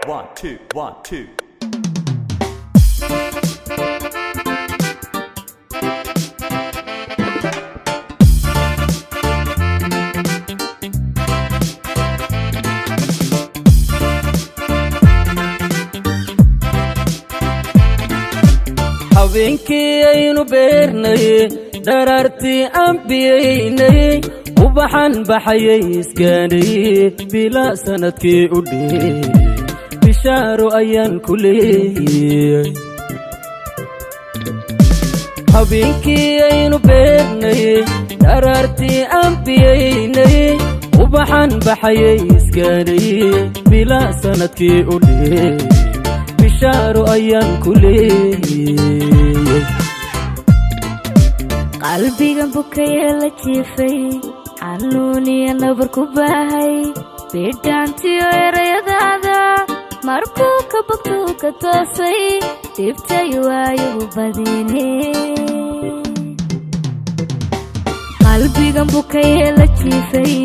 1 2 1 2 habeenkii aynu beernay dharartii aan biyaynay ubaxan baxayay iskaanay bila sanadkii u dheey bishaaro ayaan ku leeyay habeenkii aynu beernay dharartii aan biyaynay ubaxan baxayay iskaanay bila sanadkii u dheey bishaaro ayaan ku leeyay qalbigan bukaya la jiifay xanuuniya nabar ku baahay bidhaantiyo erayadaada markuu ka bogtuu ka toosay dhibtay waayuu badine qalbigan bukaya la jiifay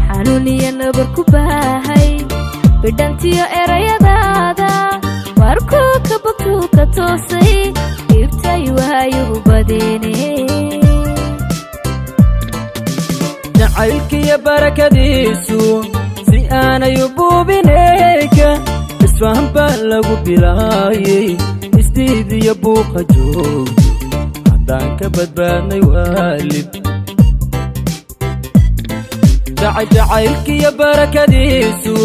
xanuuniya nabar ku baahay bidhaantiyo erayadaada markuu ka bogtuu ka toosay dhibtay waayuu badine jacaylkiyo barakadiisu si aanay u buubinayka isfahan baa lagu bilaayay isdiidiyo buuqa joog haddaan ka badbaadnay waalid jacaylkiyo barakadiisu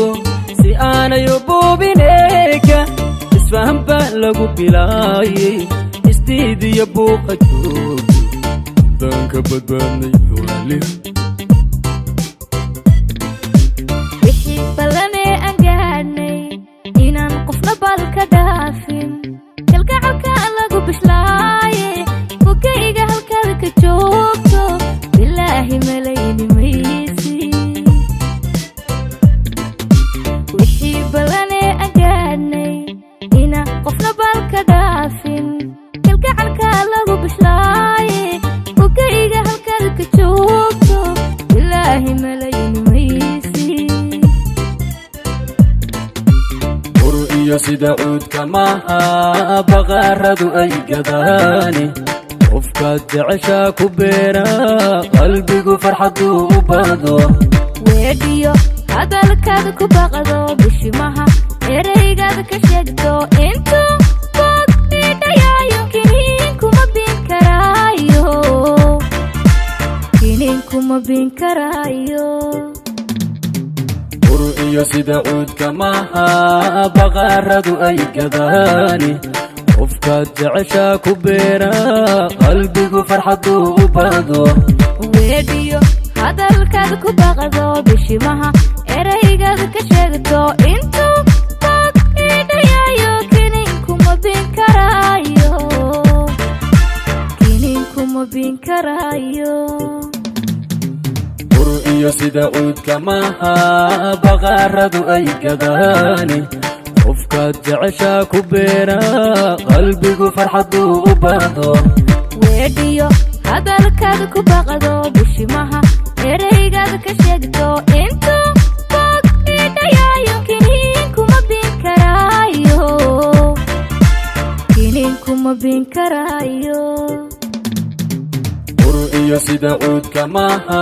si aanay u buubinayka isfahan baa lagu bilaayay isdiidiyo buuqa joog haddaan ka badbaadnay waalid inaan qofna balka dhaafin kalgacalka lagu bishlaaye fogayga halkaada ka joogto bilaahi malayni maysi wixii ballanee aan gaadhnay inaan qofna balka dhaafin kalgacalka lagu bishlaaye fogayga halkaada ka joogto bilaahi malayni maysi iyo sida cuudka maaha baqaaradu ay gadaani qofkaad jeceshaa ku beera qalbigu farxaduu u bado weedhiyo hadalkaada ku baqdo bishimaha eraygaada ka sheegto intuu boog dhiidhayaayo kiniinkuma bin karaayo kiniinkuma bin karaayo iyo sida cuudka maaha baqaaradu ay gadaani qofkaad jeceshaa ku beera qalbigu farxaduu u bado weedhiyo hadalkaada ku baqdo bishimaha eraygaada ka sheegto intuu boog dhiidhayaayo kiniinkuma bin karaayo kiniinkuma bin karaayo iyo sida cuudka maaha baqaaradu ay gadaani qofkaad jeceshaa ku beera qalbigu farxaduu u bado weedhiyo hadalkaada ku baqdo bishimaha eraygaada ka sheegto intuu boog dhiidhayaayo kiniinkuma bin karaayo kiniinkuma bin karaayo iyo sida cuudka maaha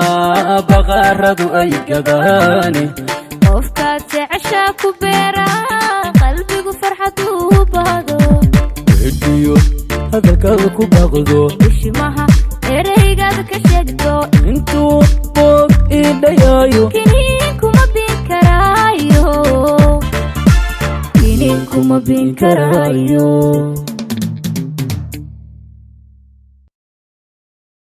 baqaaradu ay gadaani qofkaad jeceshaa ku beera qalbigu farxaduu u bado weedhiyo hadalkaada ku baqdo bishimaha eraygaada ka sheegto intuu boog dhiidhayaayo kiniinkuma bin karaayo kiniinkuma bin karaayo